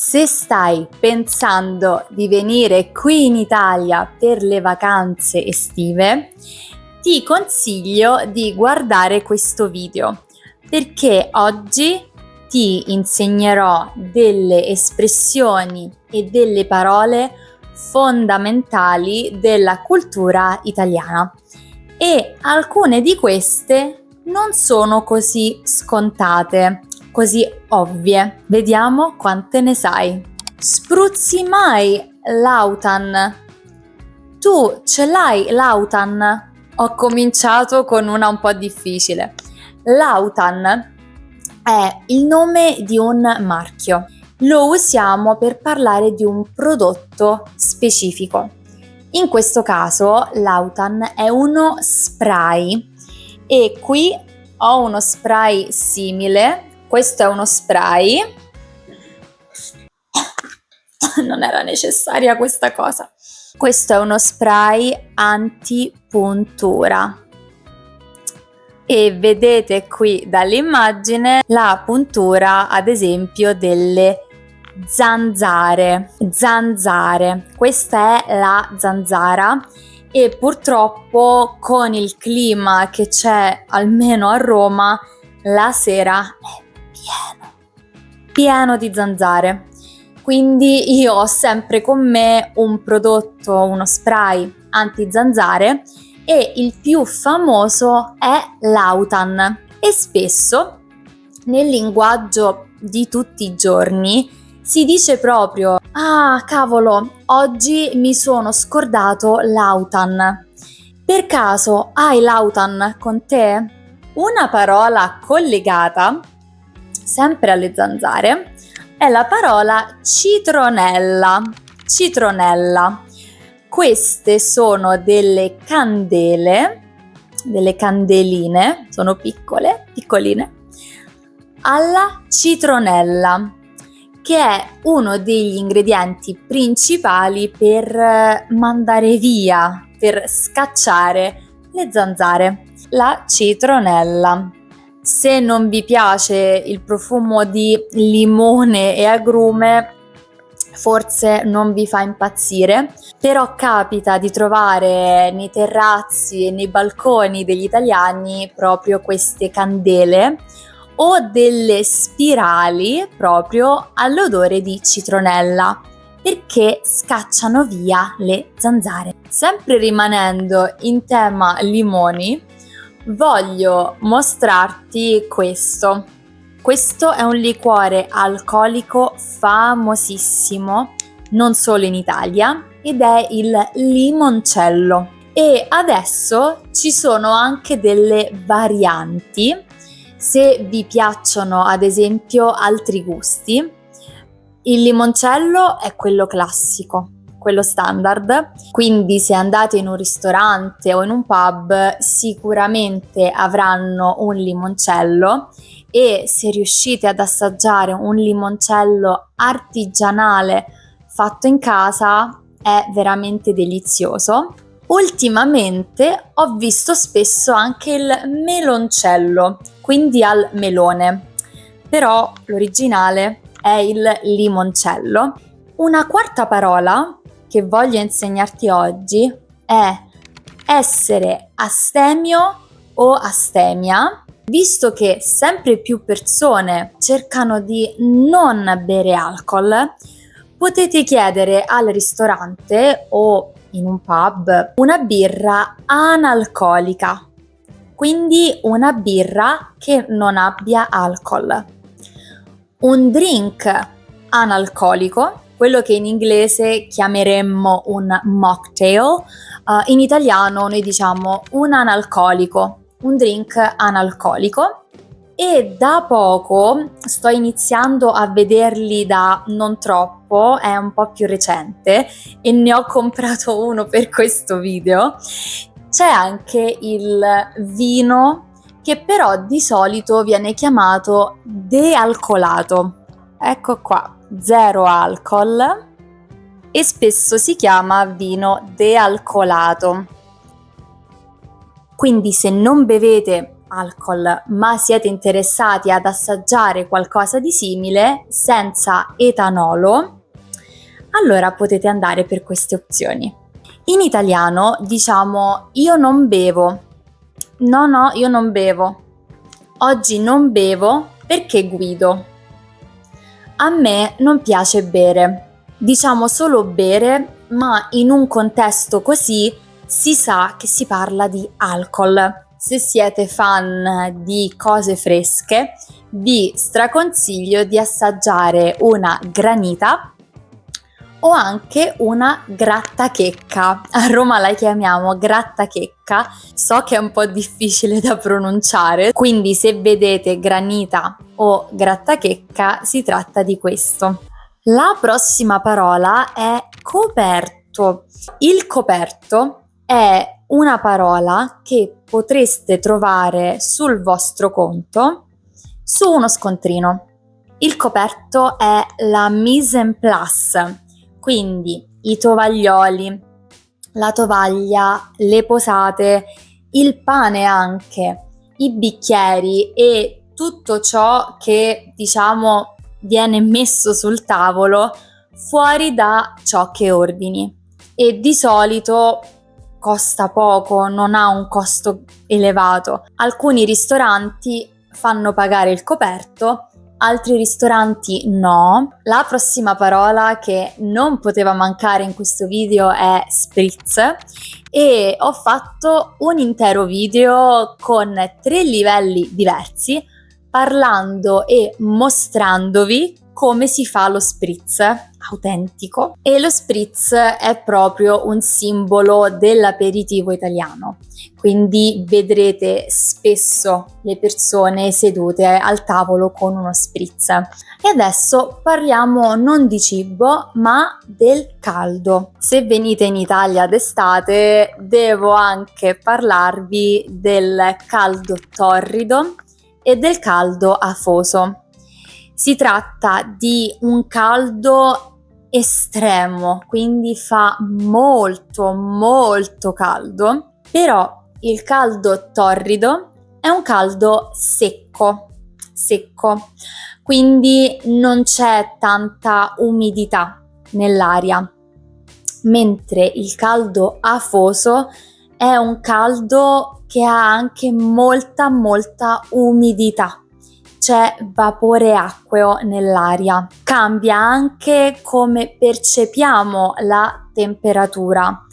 Se stai pensando di venire qui in Italia per le vacanze estive, ti consiglio di guardare questo video perché oggi ti insegnerò delle espressioni e delle parole fondamentali della cultura italiana e alcune di queste non sono così scontate, così ovvie. Vediamo quante ne sai. Spruzzi mai l'autan? Tu ce l'hai l'autan? Ho cominciato con una un po' difficile. L'autan è il nome di un marchio. Lo usiamo per parlare di un prodotto specifico. In questo caso l'autan è uno spray e qui ho uno spray simile. Questo è uno spray. Non era necessaria questa cosa. Questo è uno spray antipuntura. E vedete qui dall'immagine la puntura, ad esempio, delle zanzare. Questa è la zanzara e purtroppo con il clima che c'è almeno a Roma la sera è pieno di zanzare. Quindi io ho sempre con me un prodotto, uno spray anti-zanzare e il più famoso è l'autan e spesso nel linguaggio di tutti i giorni si dice proprio: ah cavolo, oggi mi sono scordato l'autan. Per caso hai l'autan con te? Una parola collegata sempre alle zanzare è la parola citronella. Queste sono delle candele, delle candeline, sono piccoline, alla citronella, che è uno degli ingredienti principali per mandare via, per scacciare le zanzare. La citronella. Se non vi piace il profumo di limone e agrume, forse non vi fa impazzire, però capita di trovare nei terrazzi e nei balconi degli italiani proprio queste candele o delle spirali proprio all'odore di citronella, perché scacciano via le zanzare. Sempre rimanendo in tema limoni, voglio mostrarti questo. Questo è un liquore alcolico famosissimo, non solo in Italia, ed è il limoncello. E adesso ci sono anche delle varianti, se vi piacciono ad esempio altri gusti. Il limoncello è quello classico, quello standard, quindi se andate in un ristorante o in un pub sicuramente avranno un limoncello e se riuscite ad assaggiare un limoncello artigianale fatto in casa è veramente delizioso. Ultimamente ho visto spesso anche il meloncello, quindi al melone, però l'originale è il limoncello. Una quarta parola che voglio insegnarti oggi è essere astemio o astemia, visto che sempre più persone cercano di non bere alcol. Potete chiedere al ristorante o in un pub una birra analcolica, quindi una birra che non abbia alcol. Un drink analcolico, quello che in inglese chiameremmo un mocktail, in italiano noi diciamo un analcolico, un drink analcolico. E da poco sto iniziando a vederli da non troppo, è un po' più recente e ne ho comprato uno per questo video. C'è anche il vino che però di solito viene chiamato dealcolato. Ecco qua, 0 alcol e spesso si chiama vino dealcolato. Quindi se non bevete alcol, ma siete interessati ad assaggiare qualcosa di simile senza etanolo, allora potete andare per queste opzioni. In italiano diciamo io non bevo, no, io non bevo, oggi non bevo perché guido, a me non piace bere. Diciamo solo bere, ma in un contesto così si sa che si parla di alcol. Se siete fan di cose fresche, vi straconsiglio di assaggiare una granita o anche una grattachecca. A Roma la chiamiamo grattachecca, so che è un po' difficile da pronunciare, quindi se vedete granita o grattachecca si tratta di questo. La prossima parola è coperto. Il coperto è una parola che potreste trovare sul vostro conto su uno scontrino. Il coperto è la mise en place, quindi i tovaglioli, la tovaglia, le posate, il pane anche, i bicchieri e tutto ciò che diciamo viene messo sul tavolo fuori da ciò che ordini, e di solito costa poco, non ha un costo elevato. Alcuni ristoranti fanno pagare il coperto, altri ristoranti no. La prossima parola che non poteva mancare in questo video è spritz, e ho fatto un intero video con 3 livelli diversi parlando e mostrandovi come si fa lo spritz autentico. E lo spritz è proprio un simbolo dell'aperitivo italiano, quindi vedrete spesso le persone sedute al tavolo con uno spritz. E adesso parliamo non di cibo ma del caldo. Se venite in Italia d'estate devo anche parlarvi del caldo torrido e del caldo afoso. Si tratta di un caldo estremo, quindi fa molto caldo, però il caldo torrido è un caldo secco, quindi non c'è tanta umidità nell'aria, mentre il caldo afoso è un caldo che ha anche molta umidità. C'è vapore acqueo nell'aria. Cambia anche come percepiamo la temperatura.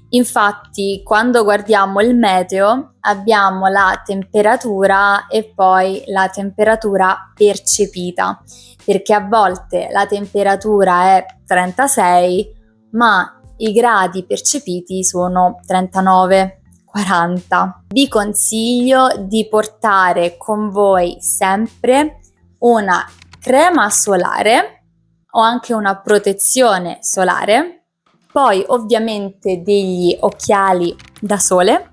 Infatti, quando guardiamo il meteo, abbiamo la temperatura e poi la temperatura percepita, perché a volte la temperatura è 36, ma i gradi percepiti sono 39. 40. Vi consiglio di portare con voi sempre una crema solare o anche una protezione solare, poi ovviamente degli occhiali da sole,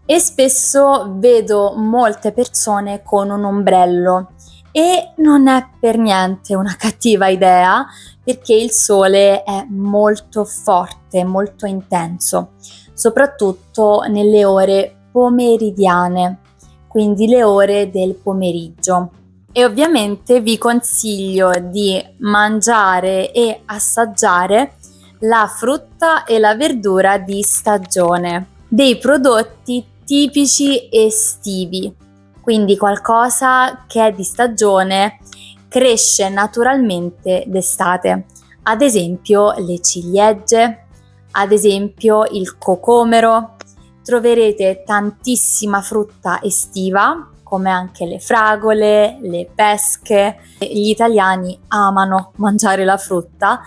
e spesso vedo molte persone con un ombrello e non è per niente una cattiva idea, perché il sole è molto forte, molto intenso, soprattutto nelle ore pomeridiane, quindi le ore del pomeriggio. E ovviamente vi consiglio di mangiare e assaggiare la frutta e la verdura di stagione, dei prodotti tipici estivi, quindi qualcosa che è di stagione, cresce naturalmente d'estate, ad esempio le ciliegie, ad esempio il cocomero. Troverete tantissima frutta estiva, come anche le fragole, le pesche. Gli italiani amano mangiare la frutta,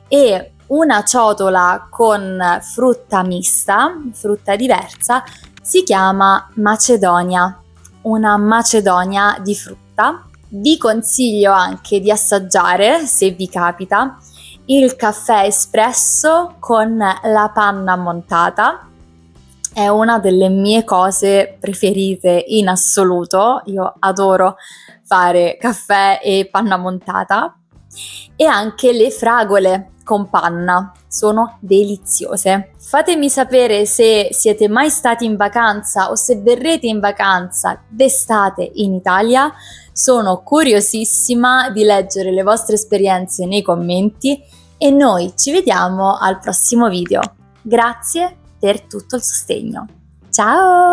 e una ciotola con frutta mista, frutta diversa, si chiama macedonia, una macedonia di frutta. Vi consiglio anche di assaggiare, se vi capita, il caffè espresso con la panna montata. È una delle mie cose preferite in assoluto. Io adoro fare caffè e panna montata. E anche le fragole. con panna, sono deliziose. Fatemi sapere se siete mai stati in vacanza o se verrete in vacanza d'estate in Italia. Sono curiosissima di leggere le vostre esperienze nei commenti e noi ci vediamo al prossimo video. Grazie per tutto il sostegno. Ciao!